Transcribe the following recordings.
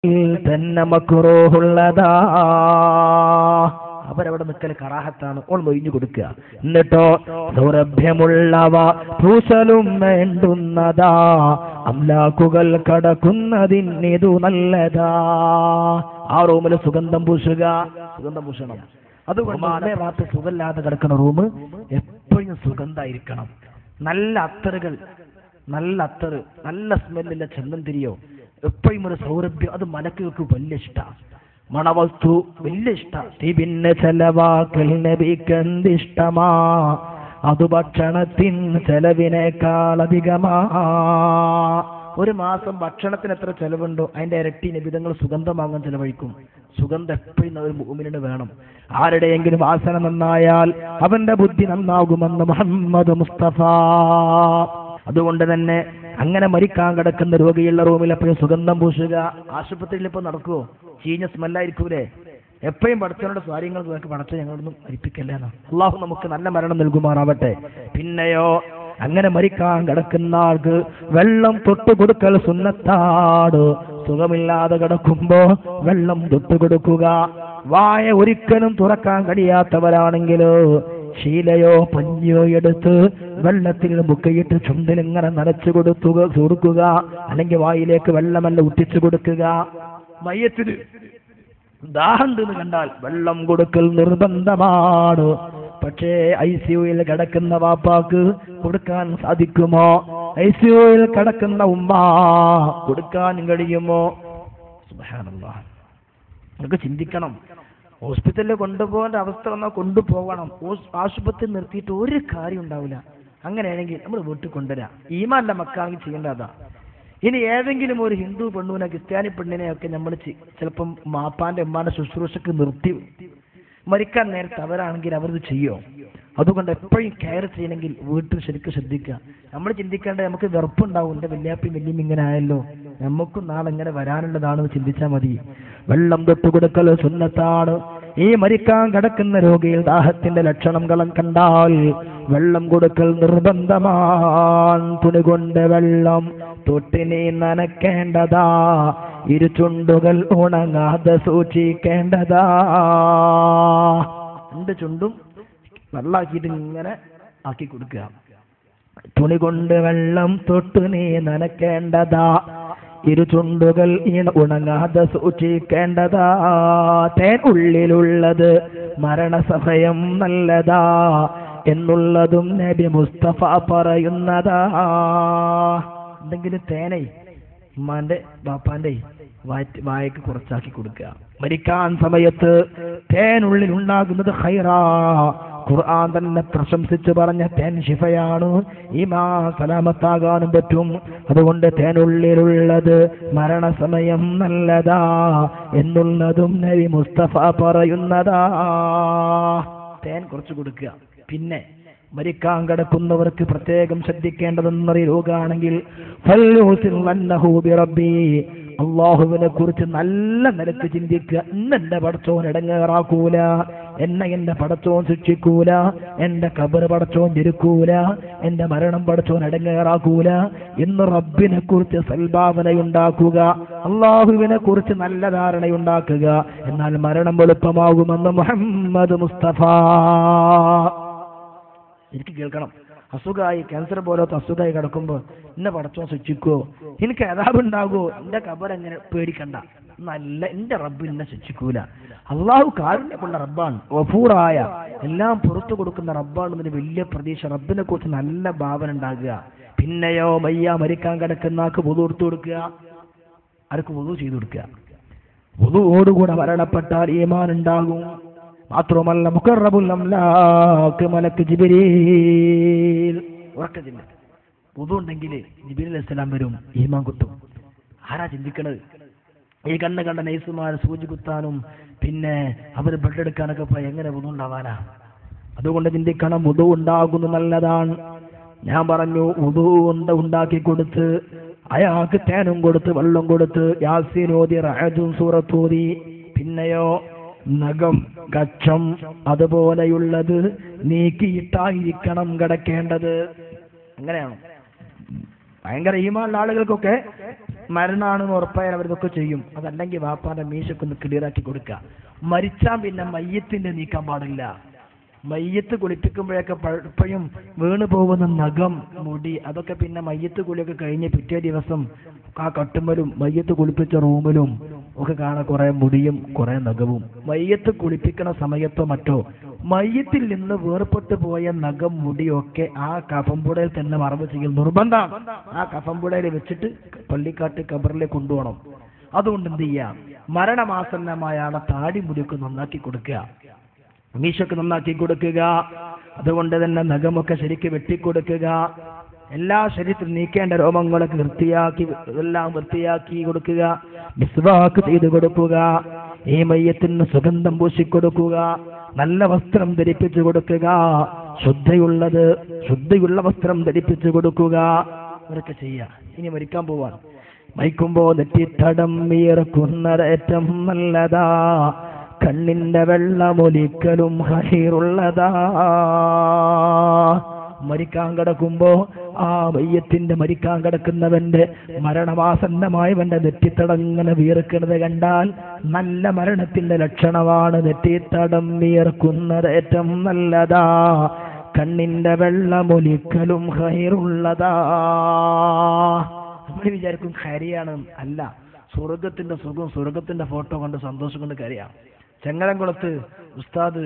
തന്നെ മക്റൂഹുള്ളതാ. അവരവിടെ നിൽക്കൽ കറാഹത്താണ്, ഓൾ മൊഴിഞ്ഞു കൊടുക്കുക. എന്നിട്ടോ സൗരഭ്യമുള്ളവ പൂശലും വേണ്ടുന്നതാ, അംലാക്കുകൾ കടക്കുന്നതിനിതു നല്ലതാ. ആ റൂമിൽ സുഗന്ധം പൂശണം. അതുകൊണ്ട് അതേ റാത്ത് സുഖമില്ലാതെ കിടക്കുന്ന റൂം എപ്പോഴും സുഗന്ധമായിരിക്കണം. നല്ല അത്തറുകൾ, നല്ല സ്മെല്ലില്ല ചന്ദനത്തിരിയോ എപ്പോഴും ഒരു സൗരഭ്യം, അത് മലക്കുകൾക്ക് വലിയ ഇഷ്ടമാണ്. മണവസ്തു വലിയ ഇഷ്ടമാണ്. പിന്നെ ചെലവാക്കൽ നബിക്കെന്തിഷ്ടമാ, അത് ഭക്ഷണത്തിന് ചെലവിനേക്കാൾ അധികമാ. ഒരു മാസം ഭക്ഷണത്തിന് എത്ര ചെലവുണ്ടോ അതിന്റെ ഇരട്ടി നബിതങ്ങൾ സുഗന്ധം വാങ്ങാൻ ചെലവഴിക്കും. സുഗന്ധം എപ്പോഴും ഒരു മുഅ്മിനിന് വേണം. ആരുടെയെങ്കിലും വാസന നന്നായാൽ അവന്റെ ബുദ്ധി നന്നാകുമെന്ന് മുഹമ്മദ് മുസ്തഫ. അതുകൊണ്ട് തന്നെ അങ്ങനെ മരിക്കാൻ കിടക്കുന്ന രോഗിയുള്ള റൂമിൽ എപ്പോഴും സുഗന്ധം പൂശുക. ആശുപത്രിയിൽ ഇപ്പൊ നടക്കുവോ? ചീഞ്ഞ സ്മെല്ലായിരിക്കൂലേ? എപ്പോഴും പഠിച്ചവരുടെ സ്വാര്യങ്ങൾ പഠിച്ച ഞങ്ങളൊന്നും മരിപ്പിക്കല്ലേന്ന്. അള്ളാഹു നമുക്ക് നല്ല മരണം നൽകുമാറാവട്ടെ. പിന്നെയോ അങ്ങനെ മരിക്കാൻ കിടക്കുന്ന ആൾക്ക് വെള്ളം തൊട്ടുകൊടുക്കൽ സുന്നത്താണ്. സുഖമില്ലാതെ കിടക്കുമ്പോ വെള്ളം തൊട്ടുകൊടുക്കുക. വായ ഒരിക്കലും തുറക്കാൻ കഴിയാത്തവരാണെങ്കിലോ ശീലയോ പഞ്ഞിയോ എടുത്ത് വെള്ളത്തിൽ മുക്കയിട്ട് ചുണ്ടിലിങ്ങനെ നനച്ചു കൊടുക്കുക. അല്ലെങ്കിൽ വായിലേക്ക് വെള്ളമെല്ലാം ഉറ്റിച്ചു കൊടുക്കുക. മയ്യത്തിന് ദാഹമുണ്ടെന്ന് കണ്ടാൽ വെള്ളം കൊടുക്കൽ നിർബന്ധമാണ്. പക്ഷേ ICUയിൽ കിടക്കുന്ന വാപ്പാക്ക് കൊടുക്കാൻ സാധിക്കുമോ? ICUയിൽ കിടക്കുന്ന ഉമ്മ കൊടുക്കാൻ കഴിയുമോ? സുബ്ഹാനല്ലാഹ്. നമുക്ക് ചിന്തിക്കണം. ഹോസ്പിറ്റലിൽ കൊണ്ടുപോകേണ്ട അവസ്ഥ വന്നാൽ കൊണ്ടുപോകണം. ആശുപത്രി നിർത്തിയിട്ട് ഒരു കാര്യം ഉണ്ടാവില്ല. അങ്ങനെയാണെങ്കിൽ നമ്മൾ വീട്ടിൽ കൊണ്ടുവരാം. ഈമാന്റെ മക്കാണെങ്കിൽ ചെയ്യേണ്ടതാ. ഇനി ഏതെങ്കിലും ഒരു ഹിന്ദു പെണ്ണുവിനെ ക്രിസ്ത്യാനി പെണ്ണിനെയൊക്കെ നമ്മൾ ചിലപ്പം മാപ്പാന്റെ ഉമ്മാന്റെ ശുശ്രൂഷക്ക് നിർത്തി മരിക്കാൻ നേരത്തെ അവരാണെങ്കിൽ അവരത് ചെയ്യോ? അതുകൊണ്ട് എപ്പോഴും കെയർ ചെയ്യണമെങ്കിൽ വീട്ടിൽ ശരിക്കും ശ്രദ്ധിക്കുക. നമ്മൾ ചിന്തിക്കേണ്ടത് നമുക്ക് വെറുപ്പുണ്ടാവും, എന്റെ വല്യാപ്പയും വല്യം ഇങ്ങനെ ആയല്ലോ, നമുക്കും നാളെ ഇങ്ങനെ വരാനുള്ളതാണെന്ന് ചിന്തിച്ചാൽ മതി. വെള്ളം തൊട്ടുകൊടുക്കൽ സുന്നത്താണ്. ഈ മരിക്കാൻ കിടക്കുന്ന രോഗിയിൽ ദാഹത്തിന്റെ ലക്ഷണങ്ങളും കണ്ടാൽ വെള്ളം കൊടുക്കൽ നിർബന്ധമാണ്. തുണി കൊണ്ട് വെള്ളം തൊട്ടിനെ നനയ്ക്കേണ്ടതാ, ഇരുചുണ്ടുകൾ ഉണങ്ങാതെ സൂക്ഷിക്കേണ്ടതാ. രണ്ട് ചുണ്ടും വെള്ളാക്കിയിട്ട് ഇങ്ങനെ ആക്കി കൊടുക്കുക. തുണി കൊണ്ട് വെള്ളം തൊട്ടിനെ നനയ്ക്കേണ്ടതാ, ഇരുചുണ്ടുകൾ ഉണങ്ങാതെ സൂക്ഷിക്കേണ്ടതാ. തേൻ ഉള്ളിലുള്ളത് മരണസമയം നല്ലതാ എന്നുള്ളതും നബി മുസ്തഫ പറയുന്നതാ. എന്തെങ്കിലും തേനേ ഉമ്മാന്റെ ബാപ്പാന്റെ വായക്ക് കുറച്ചാക്കി കൊടുക്കുക. മരിക്കാൻ സമയത്ത് തേനുള്ളിൽ ഉണ്ടാകുന്നത് ഖൈറാ. ഖുർആൻ തന്നെ പ്രശംസിച്ച് പറഞ്ഞ തേൻ ശിഫയാണ്. ഈമാ സലാമത്താകാനും പറ്റും. അതുകൊണ്ട് തേനുള്ളിലുള്ളത് മരണസമയം നല്ലതാ എന്നുള്ളതും നബി മുസ്തഫ പറയുന്നതാ. തേൻ കുറച്ച് കൊടുക്കുക. പിന്നെ മരിക്കാൻ കിടക്കുന്നവർക്ക് പ്രത്യേകം ശ്രദ്ധിക്കേണ്ടതെന്നൊരു രോഗമാണെങ്കിൽ അള്ളാഹുവിനെ കുറിച്ച് നല്ല നിലക്ക് ചിന്തിക്കുക. എന്നെ പടച്ചോൻ ഇടങ്ങേറാക്കൂല, എന്റെ പടച്ചോൻ ശിക്ഷിക്കൂല, എന്റെ ഖബർ പടച്ചോൻ ജരിക്കൂല, എന്റെ മരണം പടച്ചോൻ ഇടങ്ങേറാക്കൂല എന്ന് റബ്ബിനെ കുറിച്ച് സൽഭാവനയുണ്ടാക്കുക, അള്ളാഹുവിനെ കുറിച്ച് നല്ല ധാരണയുണ്ടാക്കുക. എന്നാൽ മരണം എളുപ്പമാകുമെന്ന് മുഹമ്മദ് മുസ്തഫ. എനിക്ക് കേൾക്കണം. അസുഖമായി ക്യാൻസർ പോലത്തെ അസുഖമായി കിടക്കുമ്പോൾ എന്നെ പടച്ചോൻ ശിക്ഷിക്കുവോ, എനിക്ക് അതാപുണ്ടാകുമോ, എന്റെ ഖബർ എങ്ങനെ പേടിക്കണ്ട, നല്ല എന്റെ റബ്ബ് എന്നെ ശിക്ഷിക്കൂല. അള്ളാഹു കാരുണ്യമുള്ള റബ്ബാണ്, ഗഫൂറായ എല്ലാം പുറത്തു കൊടുക്കുന്ന റബ്ബാണെന്നൊരു വലിയ പ്രതീക്ഷ, റബ്ബിനെ കുറിച്ച് നല്ല ഭാവന ഉണ്ടാകുക. പിന്നെയോ മരിക്കാൻ കിടക്കുന്ന ആൾക്ക് വുളു എടുത്തു കൊടുക്കുക. ആർക്ക് വുളു ചെയ്തു കൊടുക്കുക. വുളുവോടുകൂടെ മരണപ്പെട്ടാൽ ഈമാൻ ഉണ്ടാകും. മാത്രമല്ല മുഖറബുൽ അംലാക്ക് മലക്ക് ജിബ്രീൽ ഉറക്കത്തില്ല. വുളു ഉണ്ടെങ്കിൽ ജിബ്രീൽ അലൈഹിസ്സലാം വരും, ഈമാൻ കിട്ടും. ആരാ ചിന്തിക്കണത്? ഈ കണ്ട നൈസുമാർ സൂചി കുത്താനും പിന്നെ അവർ ബ്ലഡ് എടുക്കാനൊക്കെ പോയി എങ്ങനെ വുളു ഉണ്ടാവാനാ? അതുകൊണ്ട് ചിന്തിക്കണം, വുളു ഉണ്ടാകുന്നു നല്ലതാണ്. ഞാൻ പറഞ്ഞു, വുളു ഉണ്ടാക്കി കൊടുത്ത് അയാൾക്ക് തേനും കൊടുത്ത് വെള്ളം കൊടുത്ത് യാസീൻ ഓതി, റഅദും സൂറത്തോതി, പിന്നെയോ നഖം കക്ഷം അതുപോലെയുള്ളത് നീക്കിയിട്ടായിരിക്കണം കിടക്കേണ്ടത്. അങ്ങനെയാണോ? ഭയങ്കര ഈമാനുള്ള ആളുകൾക്കൊക്കെ മരണാണെന്ന് ഉറപ്പായാൽ അവരിതൊക്കെ ചെയ്യും. അതല്ലെങ്കിൽ വാപ്പാന്റെ മീശക്കൊന്ന് ക്ലിയറാക്കി കൊടുക്കുക. മരിച്ചാൽ പിന്നെ മയ്യത്തിന്റെ നീക്കാൻ പാടില്ല. മയ്യത്ത് കുളിപ്പിക്കുമ്പോഴൊക്കെ പലപ്പോഴും വീണു പോകുന്ന നഖം, മുടി, അതൊക്കെ പിന്നെ മയ്യത്ത് കുളിയൊക്കെ കഴിഞ്ഞ് പിറ്റേ ദിവസം ആ കട്ടുമ്മലും മയ്യത്ത് കുളിപ്പിച്ച റൂമിലും ഒക്കെ കാണാൻ കുറെ മുടിയും കുറെ നഖവും. മയ്യത്ത് കുളിപ്പിക്കണ സമയത്തോ മറ്റോ മയ്യത്തിൽ നിന്ന് വേർപെട്ടു പോയ നഖം, മുടിയൊക്കെ ആ കഫംപുടയിൽ തന്നെ മറവ് ചെയ്യൽ നിർബന്ധമാണ്. ആ കഫംപുടയിൽ വെച്ചിട്ട് പള്ളിക്കാട്ട് കബറിലേക്ക് കൊണ്ടുപോകണം. അതുകൊണ്ട് എന്ത് ചെയ്യാം, മരണമാസന്നമായ ആളെ താടി മുടിയൊക്കെ നന്നാക്കി കൊടുക്കുക, മീശൊക്കെ നന്നാക്കി കൊടുക്കുക. അതുകൊണ്ട് തന്നെ നഖമൊക്കെ ശരിക്ക് വെട്ടിക്കൊടുക്കുക. എല്ലാ ശരീരത്തിൽ നീക്കേണ്ട രോമങ്ങളൊക്കെ എല്ലാം വൃത്തിയാക്കി കൊടുക്കുക. മിസ്വാക്ക് ചെയ്ത് കൊടുക്കുക. ഈ മയ്യത്തിന് സുഗന്ധം പൂശിക്കൊടുക്കുക. നല്ല വസ്ത്രം ധരിപ്പിച്ചു കൊടുക്കുക. ശുദ്ധിയുള്ള വസ്ത്രം ധരിപ്പിച്ചു കൊടുക്കുക. അവരൊക്കെ ചെയ്യുക. ഇനി മരിക്കാൻ പോവാൻ മരിക്കുമ്പോ നെറ്റിത്തടം വിയർക്കുന്നതേറ്റം നല്ലതാ, കണ്ണിന്റെ വെള്ളമൊലിക്കലും ഹൈറുള്ളതാ. മരിക്കാൻ കിടക്കുമ്പോ ആ മയ്യത്തിന്റെ മരിക്കാൻ കിടക്കുന്നവന്റെ മരണമാസന്നമായവന്റെ നെറ്റിത്തടങ്ങനെ വിയർക്കുന്നത് കണ്ടാൽ നല്ല മരണത്തിന്റെ ലക്ഷണമാണ്. നെറ്റിത്തടം വിയർക്കുന്നത് ഏറ്റവും നല്ലതാ, കണ്ണിന്റെ വെള്ളമൊലിക്കലും ഹൈറുള്ളതാ. നമ്മൾ വിചാരിക്കും കരിയാണ്. അല്ല, സ്വർഗത്തിന്റെ സുഖം, സ്വർഗത്തിന്റെ ഫോട്ടോ കണ്ട് സന്തോഷം കൊണ്ട് കരയാം. ചെങ്ങലംകുളത്ത് ഉസ്താദ്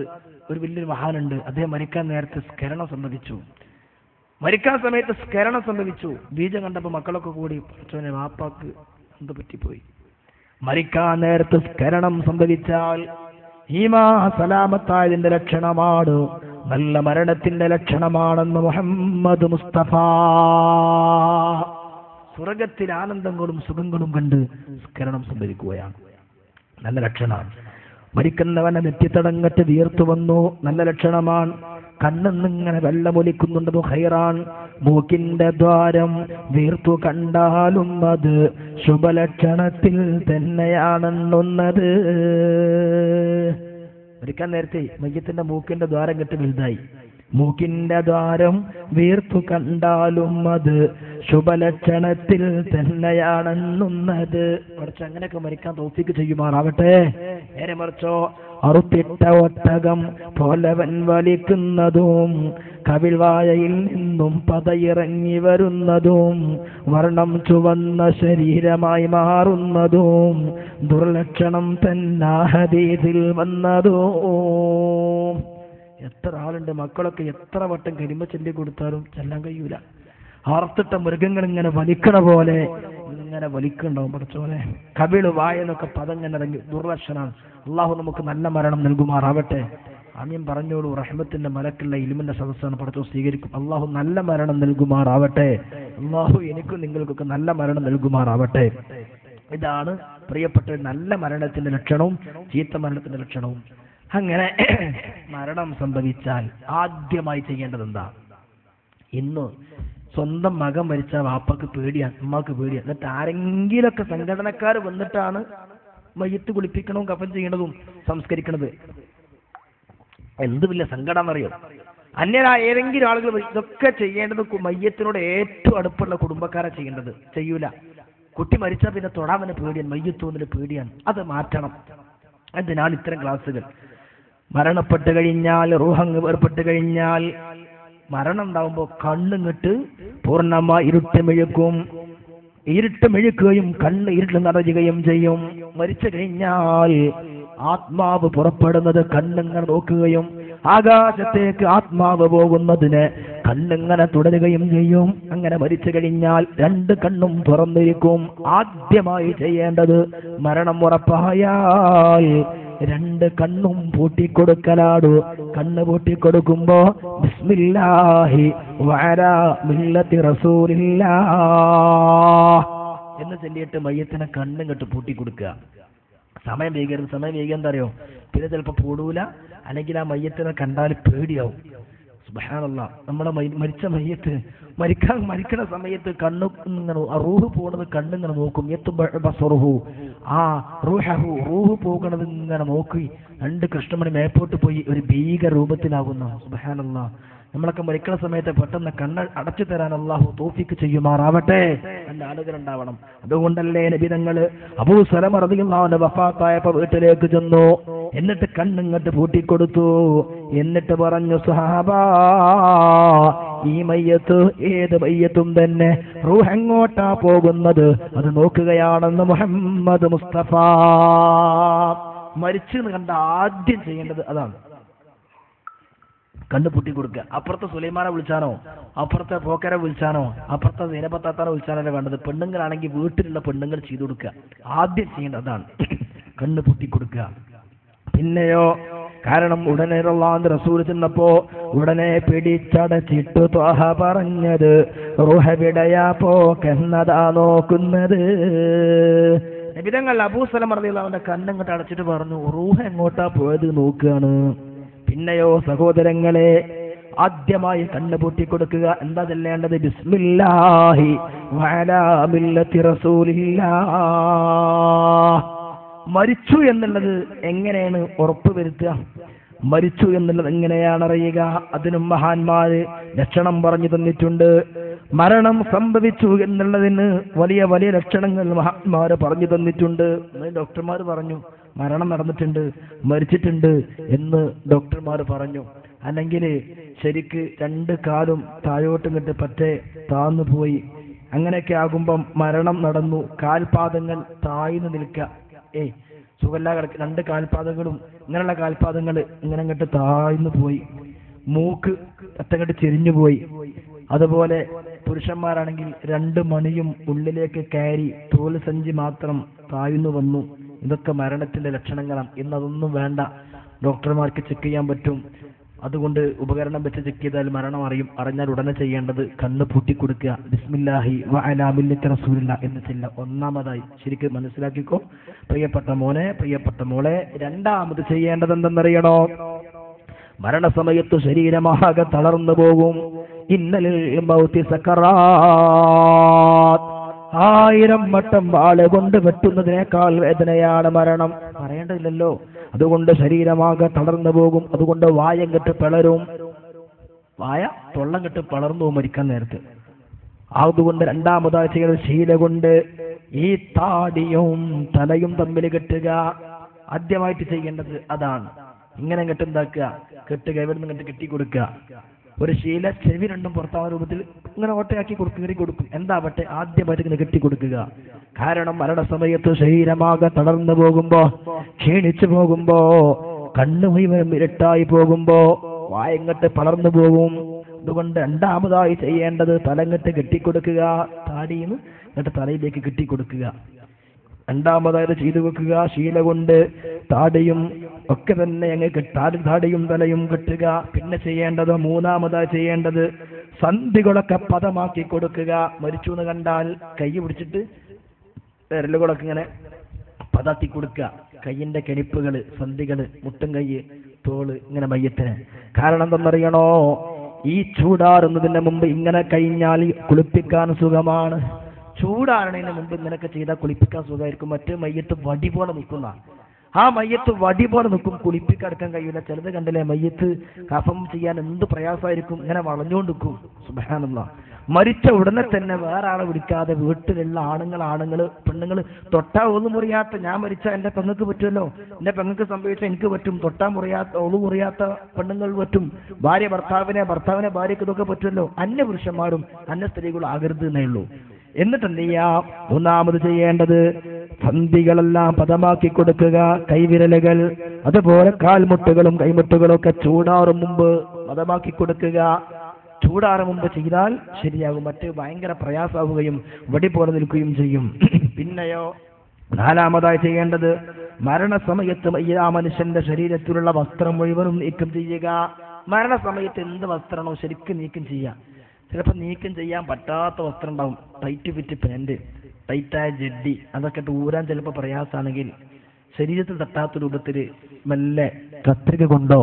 ഒരു വലിയൊരു മഹാനുണ്ട്. അദ്ദേഹം മരിക്കാൻ നേരത്തെ സ്കരണം സംഭവിച്ചു. മരിക്കാൻ സമയത്ത് സ്കരണം സംഭവിച്ചു. ബീജം കണ്ടപ്പോൾ മക്കളൊക്കെ കൂടി പഠിച്ചവനെ വാപ്പാക്ക് എന്ത് പറ്റിപ്പോയി. മരിക്കാൻ നേരത്ത് സ്കരണം സംഭവിച്ചാൽ ഈമാ സലാമത്തായതിന്റെ ലക്ഷണമാണ്, നല്ല മരണത്തിന്റെ ലക്ഷണമാണെന്ന് മുഹമ്മദ് മുസ്തഫ. സ്വർഗത്തിൽ ആനന്ദങ്ങളും സുഖങ്ങളും കണ്ട് സ്കരണം സംഭവിക്കുകയാണ്. നല്ല ലക്ഷണമാണ്. മരിക്കുന്നവനെ നെറ്റിത്തടങ്ങട്ട് വീർത്തു വന്നു, നല്ല ലക്ഷണമാണ്. കണ്ണെന്നിങ്ങനെ വെള്ളമൊലിക്കുന്നുണ്ടത് ഹൈറാൻ. മൂക്കിന്റെ ദ്വാരം വീർത്തു കണ്ടാലും അത് ശുഭലക്ഷണത്തിൽ തന്നെയാണെന്നുള്ളത്. മരിക്കാൻ നേരത്തെ മയ്യത്തിന്റെ മൂക്കിന്റെ ദ്വാരം കെട്ട് വലുതായി. മൂക്കിന്റെ ദ്വാരം വീർത്തു കണ്ടാലും അത് ശുഭലക്ഷണത്തിൽ തന്നെയാണെന്നുന്നത്. കുറച്ച് അങ്ങനെയൊക്കെ മരിക്കാൻ തൗഫീക്ക് ചെയ്യുമാറാവട്ടെ. നേരെ മറിച്ചോ അറുത്തിട്ട ഒട്ടകം പോലവൻ വലിക്കുന്നതും കവിൾവായയിൽ നിന്നും പതയിറങ്ങി വരുന്നതും വർണ്ണം ചുവന്ന ശരീരമായി മാറുന്നതും ദുർലക്ഷണം തന്നെ ഹദീസിൽ വന്നതും. എത്ര ആളുണ്ട്, മക്കളൊക്കെ എത്ര വട്ടം കരിമ ചൊല്ലി കൊടുത്താലും ചെല്ലാൻ കഴിയൂല. അറുത്തിട്ട മൃഗങ്ങൾ ഇങ്ങനെ വലിക്കണ പോലെ ഇങ്ങനെ വലിക്കണ്ടാവും. പഠിച്ചോനെ കവിള് വായെന്നൊക്കെ പദങ്ങനെ ഇറങ്ങി ദുർലക്ഷണാണ്. അള്ളാഹു നമുക്ക് നല്ല മരണം നൽകുമാറാവട്ടെ. ആമീൻ പറഞ്ഞോളൂ. റഹ്മത്തിന്റെ മലക്കുള്ള ഇൽമിന്റെ സദസ്സാണ്. പഠിച്ചോ സ്വീകരിക്കും. അള്ളാഹു നല്ല മരണം നൽകുമാറാവട്ടെ. അള്ളാഹു എനിക്കും നിങ്ങൾക്കൊക്കെ നല്ല മരണം നൽകുമാറാവട്ടെ. ഇതാണ് പ്രിയപ്പെട്ട നല്ല മരണത്തിന്റെ ലക്ഷണവും ചീത്ത മരണത്തിന്റെ ലക്ഷണവും. അങ്ങനെ മരണം സംഭവിച്ചാൽ ആദ്യമായി ചെയ്യേണ്ടത് എന്താ? ഇന്ന് സ്വന്തം മകൻ മരിച്ച വാപ്പക്ക് പേടിയാണ്, അമ്മക്ക് പേടിയാണ്. എന്നിട്ട് ആരെങ്കിലൊക്കെ സംഘടനക്കാർ വന്നിട്ടാണ് മയ്യത്ത് കുളിപ്പിക്കണതും കഫൻ ചെയ്യണതും സംസ്കരിക്കണത്. എന്ത് വലിയ സങ്കടം അറിയോ? അന്യരായ ഏതെങ്കിലും ആളുകൾ ഇതൊക്കെ ചെയ്യേണ്ടത് മയ്യത്തിനോട് ഏറ്റവും അടുപ്പുള്ള കുടുംബക്കാരെ ചെയ്യേണ്ടത്. ചെയ്യൂല. കുട്ടി മരിച്ചാൽ പിന്നെ തൊടാവന് പേടിയാണ്, മയ്യത്തോന്നിന് പേടിയാണ്. അത് മാറ്റണം. അതിനാണ് ഇത്തരം ക്ലാസ്സുകൾ. മരണപ്പെട്ട് കഴിഞ്ഞാൽ, റൂഹങ്ങ് വേർപെട്ട് കഴിഞ്ഞാൽ, മരണം ഉണ്ടാവുമ്പോൾ കണ്ണുങ്ങിട്ട് പൂർണ്ണമായി ഇരുട്ട് മെഴുക്കുകയും കണ്ണ് ഇരുട്ട് നിറയുകയും ചെയ്യും. മരിച്ചു കഴിഞ്ഞാൽ ആത്മാവ് പുറപ്പെടുന്നത് കണ്ണിങ്ങനെ നോക്കുകയും ആകാശത്തേക്ക് ആത്മാവ് പോകുന്നതിന് കണ്ണിങ്ങനെ തുടരുകയും ചെയ്യും. അങ്ങനെ മരിച്ചു കഴിഞ്ഞാൽ രണ്ട് കണ്ണും തുറന്നിരിക്കും. ആദ്യമായി ചെയ്യേണ്ടത് മരണം ഉറപ്പായാൽ രണ്ട് കണ്ണും പൂട്ടിക്കൊടുക്കലാടു. കണ്ണ് പൂട്ടിക്കൊടുക്കുമ്പോ ബിസ്മില്ലാഹി വഅലാ മില്ലത്തി റസൂലില്ലാഹ് എന്ന് ചൊല്ലിയിട്ട് മയ്യത്തിനെ കണ്ണും കെട്ട് പൂട്ടിക്കൊടുക്കുക. സമയം വൈകരുത്. സമയം വൈകിയ എന്താ അറിയോ? പിന്നെ ചിലപ്പോൾ പൂടൂല, അല്ലെങ്കിൽ ആ മയ്യത്തിനെ കണ്ടാൽ പേടിയാവും. സുബ്ഹാനല്ലാഹ്. നമ്മുടെ മരിച്ച മയ്യത്ത് മരിക്കണ സമയത്ത് കണ്ണു ഇങ്ങനെ റൂഹ് പോകുന്നത് കണ്ണിങ്ങനെ നോക്കും. ബസറുഹു, ആ റൂഹ് പോകുന്നത് ഇങ്ങനെ നോക്കി 2 കൃഷ്ണമണി മേപ്പോട്ട് പോയി ഒരു ഭീകര രൂപത്തിലാകുന്നു. സുബ്ഹാനല്ലാഹ്. നമ്മളൊക്കെ മരിക്കുന്ന സമയത്ത് പെട്ടെന്ന് കണ്ണ് അടച്ചു തരാൻ അല്ലാഹു തൗഫീക്ക് ചെയ്യുമാറാവട്ടെ. എന്റെ ആളുകൾ ഉണ്ടാവണം. അതുകൊണ്ടല്ലേ നബി തങ്ങൾ അബൂ സലമ റളിയല്ലാഹു അൻഹു വഫാത്തായപ്പോൾ വീട്ടിലേക്ക് ചെന്നു. എന്നിട്ട് കണ്ണിങ്ങോട്ട് പൂട്ടിക്കൊടുത്തു. എന്നിട്ട് പറഞ്ഞു, സഹാബാ, ഈ മയ്യത്ത് ഏത് മയ്യത്തും തന്നെ റൂഹ് എങ്ങോട്ടാ പോകുന്നത് അത് നോക്കുകയാണെന്ന് മുഹമ്മദ് മുസ്തഫ. മരിച്ചു കണ്ട ആദ്യം ചെയ്യേണ്ടത് അതാണ്. കണ്ണ് പൂട്ടി കൊടുക്കുക. അപ്പുറത്തെ സുലൈമാനെ വിളിച്ചാനോ, അപ്പുറത്തെ പോക്കരെ വിളിച്ചാനോ, അപ്പുറത്തെ സീനപ്പത്താത്താനെ വിളിച്ചാനല്ലേ വേണ്ടത്. പെണ്ണുങ്ങളാണെങ്കിൽ വീട്ടിലുള്ള പെണ്ണുങ്ങൾ ചെയ്തു കൊടുക്കുക. ആദ്യം ചെയ്യേണ്ടത് അതാണ്, കണ്ണ് പൂട്ടി കൊടുക്കുക. പിന്നെയോ, കാരണം ഉടനെ അല്ലാഹുവിന്റെ റസൂൽ ചെന്നപ്പോ ഉടനെ പിടിച്ചടച്ചിട്ടു ത്വഹ പറഞ്ഞത്, റൂഹെവിടെയാ പോക്കെന്നതാ നോക്കുന്നത്. നബി തങ്ങൾ അബൂ സലമ റളിയല്ലാഹു അൻഹുവിന്റെ കണ്ണങ്ങോട്ട് അടച്ചിട്ട് പറഞ്ഞു, റൂഹ് എങ്ങോട്ടാ പോയത് നോക്കുകയാണ്. പിന്നെയോ സഹോദരങ്ങളെ, ആദ്യമായി കണ്ണ് പൂട്ടിക്കൊടുക്കുക. എന്താ ചെല്ലേണ്ടത്? ബിസ്മില്ലാഹി വഅലാ മില്ലത്തി റസൂലില്ലാഹ്. മരിച്ചു എന്നുള്ളത് എങ്ങനെയാണ് ഉറപ്പ് വരുത്തുക? മരിച്ചു എന്നുള്ളത് എങ്ങനെയാണ് അറിയുക? അതിനും മഹാന്മാര് ലക്ഷണം പറഞ്ഞു തന്നിട്ടുണ്ട്. മരണം സംഭവിച്ചു എന്നുള്ളതിന് വലിയ വലിയ ലക്ഷണങ്ങൾ മഹാന്മാര് പറഞ്ഞു തന്നിട്ടുണ്ട്. ഡോക്ടർമാർ പറഞ്ഞു മരണം നടന്നിട്ടുണ്ട്, മരിച്ചിട്ടുണ്ട് എന്ന് ഡോക്ടർമാർ പറഞ്ഞു. അല്ലെങ്കിൽ ശരിക്ക് 2 കാലും താഴോട്ടും കിട്ട് പറ്റേ താന്നു പോയി. അങ്ങനെയൊക്കെ ആകുമ്പം മരണം നടന്നു. കാൽപാദങ്ങൾ താഴ്ന്നു നിൽക്കുക. സുഖല്ല കിടക്ക് 2 കാൽപാദങ്ങളും ഇങ്ങനെയുള്ള കാൽപാദങ്ങൾ ഇങ്ങനെ അങ്ങോട്ട് താഴ്ന്നു പോയി. മൂക്ക് അറ്റങ്ങോട്ട് ചെരിഞ്ഞു പോയി. അതുപോലെ പുരുഷന്മാരാണെങ്കിൽ 2 മണിയും ഉള്ളിലേക്ക് കയറി തോൽ സഞ്ചി മാത്രം താഴ്ന്നു വന്നു. ഇതൊക്കെ മരണത്തിന്റെ ലക്ഷണങ്ങളാണ്. ഇന്നതൊന്നും വേണ്ട, ഡോക്ടർമാർക്ക് ചെക്ക് ചെയ്യാൻ പറ്റും. അതുകൊണ്ട് ഉപകരണം വെച്ച് ചെക്ക് ചെയ്താൽ മരണം അറിയും. അറിഞ്ഞാൽ ഉടനെ ചെയ്യേണ്ടത് കണ്ണ് പൂട്ടിക്കൊടുക്കുക. ബിസ്മില്ലാഹി വഅലാ മില്ലത്തി റസൂലില്ലാഹ് എന്ന് ചെല്ല. ഒന്നാമതായി ശരിക്കും മനസ്സിലാക്കിക്കോ പ്രിയപ്പെട്ട മോനെ, പ്രിയപ്പെട്ട മോളെ. രണ്ടാമത് ചെയ്യേണ്ടത് എന്തെന്നറിയണോ? മരണസമയത്ത് ശരീരമാകെ തളർന്നു പോകും. ഇന്നലിൽ മൗതി സക്കറാത്ത്. 1000 വട്ടം വാള് കൊണ്ട് വെട്ടുന്നതിനേക്കാൾ വേദനയാണ് മരണം. പറയേണ്ടതില്ലല്ലോ. അതുകൊണ്ട് ശരീരമാകെ തളർന്നു പോകും. അതുകൊണ്ട് വായം കെട്ട് പിളരും. വായ തൊള്ളം കെട്ട് പിളർന്നു മരിക്കാൻ നേരത്ത്. അതുകൊണ്ട് രണ്ടാമതായി ചെയ്യുന്നത് ശീല കൊണ്ട് ഈ താടിയും തലയും തമ്മിൽ കെട്ടുക. ആദ്യമായിട്ട് ചെയ്യേണ്ടത് അതാണ്. ഇങ്ങനെ കെട്ടുണ്ടാക്കുക, കെട്ടുക, എവിടെ നിന്ന് കെട്ടി കെട്ടിക്കൊടുക്കുക. ഒരു ശീല ചെവി 2 പുറത്താവുന്ന രൂപത്തിൽ ഇങ്ങനെ ഓട്ടയാക്കി കൊടുക്കും. എന്താവട്ടെ, ആദ്യമായിട്ട് ഇങ്ങനെ കെട്ടിക്കൊടുക്കുക. കാരണം മരണസമയത്ത് ശരീരമാകെ തളർന്നു പോകുമ്പോ, ക്ഷീണിച്ചു പോകുമ്പോ, കണ്ണു മുഴുവൻ ഇരുട്ടായി പോകുമ്പോ വായങ്ങട്ട് പളർന്നു പോകും. അതുകൊണ്ട് രണ്ടാമതായി ചെയ്യേണ്ടത് തലങ്ങട്ട് കെട്ടിക്കൊടുക്കുക. താടിന്ന് എന്നിട്ട് തലയിലേക്ക് കെട്ടിക്കൊടുക്കുക. രണ്ടാമതായത് ചെയ്തു വെക്കുക. ശീല കൊണ്ട് താടിയും ഒക്കെ തന്നെ അങ്ങ് താടിയും തലയും കെട്ടുക. പിന്നെ ചെയ്യേണ്ടത്, മൂന്നാമതായി ചെയ്യേണ്ടത് സന്ധികളൊക്കെ പദമാക്കി കൊടുക്കുക. മരിച്ചു എന്ന് കണ്ടാൽ കൈ പിടിച്ചിട്ട് വിരലുകളൊക്കെ ഇങ്ങനെ പതാക്കി കൊടുക്കുക. കയ്യിന്റെ കെണിപ്പുകള്, സന്ധികള്, മുട്ടും കൈ, തോള്, ഇങ്ങനെ മയ്യത്തിന്. കാരണം എന്തെന്നറിയണോ? ഈ ചൂടാറുന്നതിന് മുമ്പ് ഇങ്ങനെ കഴിഞ്ഞാൽ കുളിപ്പിക്കാൻ സുഖമാണ്. ചൂടാറണതിന് മുമ്പ് ഇങ്ങനെയൊക്കെ ചെയ്താൽ കുളിപ്പിക്കാൻ സുഖമായിരിക്കും. മറ്റേ മയ്യത്ത് വടി പോലെ നിൽക്കുന്ന, ആ മയ്യത്ത് വടി പോലെ നിൽക്കും, കുളിപ്പിക്കാൻ കഴിയില്ല. ചിലത് കണ്ടില്ലേ, മയ്യത്ത് കഫം ചെയ്യാൻ എന്ത് പ്രയാസമായിരിക്കും, ഇങ്ങനെ വളഞ്ഞുകൊണ്ട് നിൽക്കും. സുബ്ഹാനല്ലാഹ്. മരിച്ച ഉടനെ തന്നെ വേറെ ആളെ വിളിക്കാതെ വീട്ടിലുള്ള ആണുങ്ങൾ പെണ്ണുങ്ങൾ തൊട്ടാ ഒന്നു മുറിയാത്ത, ഞാൻ മരിച്ച എന്റെ പെങ്ങൾക്ക് പറ്റുമല്ലോ, എന്റെ പെങ്ങൾക്ക് സംഭവിച്ച എനിക്ക് പറ്റും, തൊട്ടാ ഒന്നു മുറിയാത്ത പെണ്ണുങ്ങൾ പറ്റും, ഭാര്യ ഭർത്താവിനെ ഭാര്യക്ക് ഇതൊക്കെ പറ്റുമല്ലോ. അന്യ പുരുഷന്മാരും അന്യ സ്ത്രീകളും ആകരുത് എന്നേ ഉള്ളൂ. എന്നിട്ട് എന്ത് ചെയ്യാം? മൂന്നാമത് ചെയ്യേണ്ടത് സന്ധികളെല്ലാം പദമാക്കി കൊടുക്കുക. കൈവിരലുകൾ, അതുപോലെ കാൽമുട്ടുകളും കൈമുട്ടുകളും ഒക്കെ ചൂടാറും മുമ്പ് പദമാക്കി കൊടുക്കുക. ചൂടാറും മുമ്പ് ചെയ്താൽ ശരിയാകും. മറ്റ് ഭയങ്കര പ്രയാസമാവുകയും വടി പോലെ നിൽക്കുകയും ചെയ്യും. പിന്നെയോ നാലാമതായി ചെയ്യേണ്ടത് മരണസമയത്ത് ആ മനുഷ്യന്റെ ശരീരത്തിലുള്ള വസ്ത്രം മുഴുവനും നീക്കം ചെയ്യുക. മരണസമയത്ത് എന്ത് വസ്ത്രമാണോ ശരിക്കും നീക്കം ചെയ്യുക. ചിലപ്പോൾ നീക്കം ചെയ്യാൻ പറ്റാത്ത വസ്ത്രം ഉണ്ടാവും. ടൈറ്റ് ഫിറ്റ് പാൻറ്, ടൈറ്റായ ജഡ്ഡി, അതൊക്കെ ഊരാൻ ചിലപ്പോൾ പ്രയാസമാണെങ്കിൽ ശരീരത്തിൽ തട്ടാത്ത രൂപത്തിൽ മെല്ലെ കത്രിക കൊണ്ടോ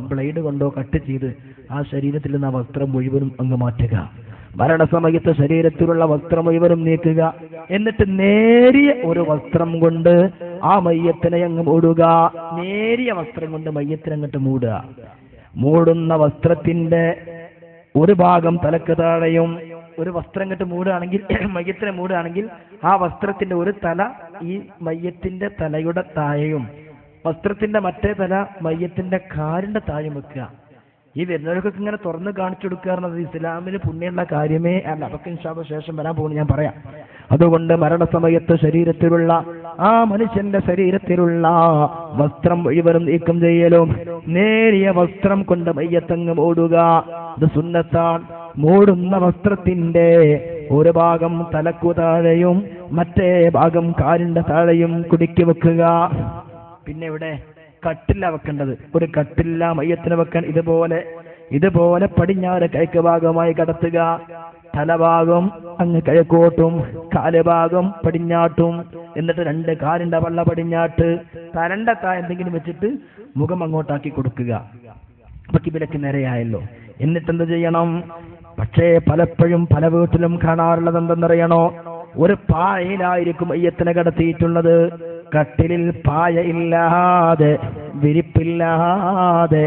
ബ്ലേഡ് കൊണ്ടോ കട്ട് ചെയ്ത് ആ ശരീരത്തിൽ നിന്ന് ആ വസ്ത്രം മുഴുവനും അങ്ങ് മാറ്റുക. മരണസമയത്ത് ശരീരത്തിലുള്ള വസ്ത്രം മുഴുവനും നീക്കുക. എന്നിട്ട് നേരിയ ഒരു വസ്ത്രം കൊണ്ട് ആ മയ്യത്തിനെ അങ്ങ് മൂടുക. നേരിയ വസ്ത്രം കൊണ്ട് മയ്യത്തിനെ അങ്ങോട്ട് മൂടുക. മൂടുന്ന വസ്ത്രത്തിന്റെ ഒരു ഭാഗം തലക്ക് താഴെയും, ഒരു വസ്ത്രം കെട്ട് മൂടുകയാണെങ്കിൽ, മയ്യത്തിനെ മൂടുകയാണെങ്കിൽ ആ വസ്ത്രത്തിന്റെ ഒരു തല ഈ മയ്യത്തിന്റെ തലയുടെ താഴെയും വസ്ത്രത്തിന്റെ മറ്റേ തല മയ്യത്തിന്റെ കാലിന്റെ താഴെയും വെക്കുക. ഈ വരുന്നവർക്കൊക്കെ ഇങ്ങനെ തുറന്ന് കാണിച്ചു കൊടുക്കുക. ഇസ്ലാമിന് പുണ്യമുള്ള കാര്യമേ അല്ല. അതൊക്കെ ഇൻഷാ അല്ലാഹ് ശേഷം വരാൻ പോകുന്നു, ഞാൻ പറയാം. അതുകൊണ്ട് മരണസമയത്ത് ശരീരത്തിലുള്ള ആ മനുഷ്യന്റെ ശരീരത്തിലുള്ള വസ്ത്രം മുഴുവനും നീക്കം ചെയ്യലും നേരിയ വസ്ത്രം കൊണ്ട് മയ്യത്തങ്ങ് മൂടുക. ഇത് സുന്നത്താണ്. മൂടുന്ന വസ്ത്രത്തിന്റെ ഒരു ഭാഗം തലക്കു താഴെയും മറ്റേ ഭാഗം കാലിന്റെ താഴെയും കുടുക്കി വെക്കുക. പിന്നെ ഇവിടെ കട്ടില്ല വെക്കേണ്ടത്. ഒരു കട്ടില്ല മയ്യത്തിന് വെക്കാൻ ഇതുപോലെ പടിഞ്ഞാറ് കിഴക്ക് ഭാഗമായി കടത്തുക. തലഭാഗം അങ്ങ് കിഴക്കോട്ടും കാലുഭാഗം പടിഞ്ഞാട്ടും. എന്നിട്ട് രണ്ട് കാലിന്റെ വള്ള പടിഞ്ഞാട്ട്, തലന്റെ എന്തെങ്കിലും വെച്ചിട്ട് മുഖം അങ്ങോട്ടാക്കി കൊടുക്കുക. അപ്പൊ കിബിലക്ക് നേരെയായല്ലോ. എന്നിട്ട് എന്ത് ചെയ്യണം? പക്ഷേ പലപ്പോഴും പല വീട്ടിലും കാണാറുള്ളത് എന്തെന്നറിയണോ? ഒരു പായയിലായിരിക്കും മയ്യത്തിനെ കടത്തിയിട്ടുള്ളത്. കട്ടിലിൽ പായ ഇല്ലാതെ, വിരിപ്പില്ലാതെ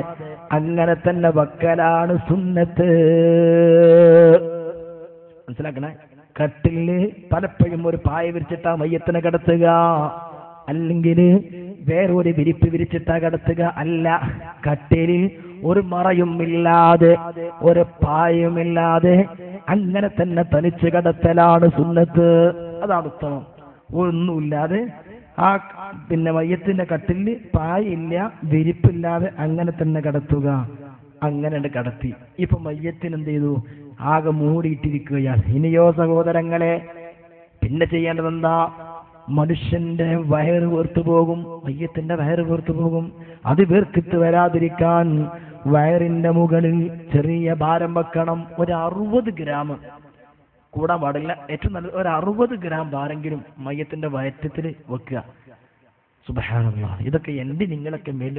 അങ്ങനെ തന്നെ വക്കലാണ് സുന്നത്ത്. മനസ്സിലാക്കണേ? കട്ടില് പലപ്പോഴും ഒരു പായ വിരിച്ചിട്ടാ മയ്യത്തിനെ കടത്തുക, അല്ലെങ്കിൽ വേറൊരു വിരിപ്പ് വിരിച്ചിട്ടാ കടത്തുക. അല്ല, കട്ടിലിൽ ഒരു മറയും ഇല്ലാതെ ഒരു പായുമില്ലാതെ അങ്ങനെ തന്നെ തനിച്ച് കടത്തലാണ് സുന്നത്ത്. അതാണ് ഉത്തമം. ഒന്നുമില്ലാതെ ആ മയ്യത്തിന്റെ കട്ടില് പായില്ല, വിരിപ്പില്ലാതെ അങ്ങനെ തന്നെ കടത്തുക. അങ്ങനെ കടത്തി. ഇപ്പൊ മയ്യത്തിന് എന്ത് ചെയ്തു? ആകെ മൂടിയിട്ടിരിക്കുകയാണ്. ഇനിയോ സഹോദരങ്ങളെ, പിന്നെ ചെയ്യേണ്ടത് എന്താ? മനുഷ്യന്റെ വയറ് വീർത്തു പോകും, മയ്യത്തിന്റെ വയറ് വീർത്തു പോകും. അത് വീർത്തിട്ട് വരാതിരിക്കാൻ വയറിന്റെ മുകളിൽ ചെറിയ ഭാരം വെക്കണം. ഒരു 60 ഗ്രാം കൂടാൻ പാടില്ല. ഏറ്റവും നല്ലത് ഒരു 60 ഗ്രാം ഭാരെങ്കിലും മയ്യത്തിന്റെ വയറ്റത്തിൽ വെക്കുക. സുബ്ഹാനല്ലാഹ്. ഇതൊക്കെ എന്റെ നിങ്ങളൊക്കെ മേൽ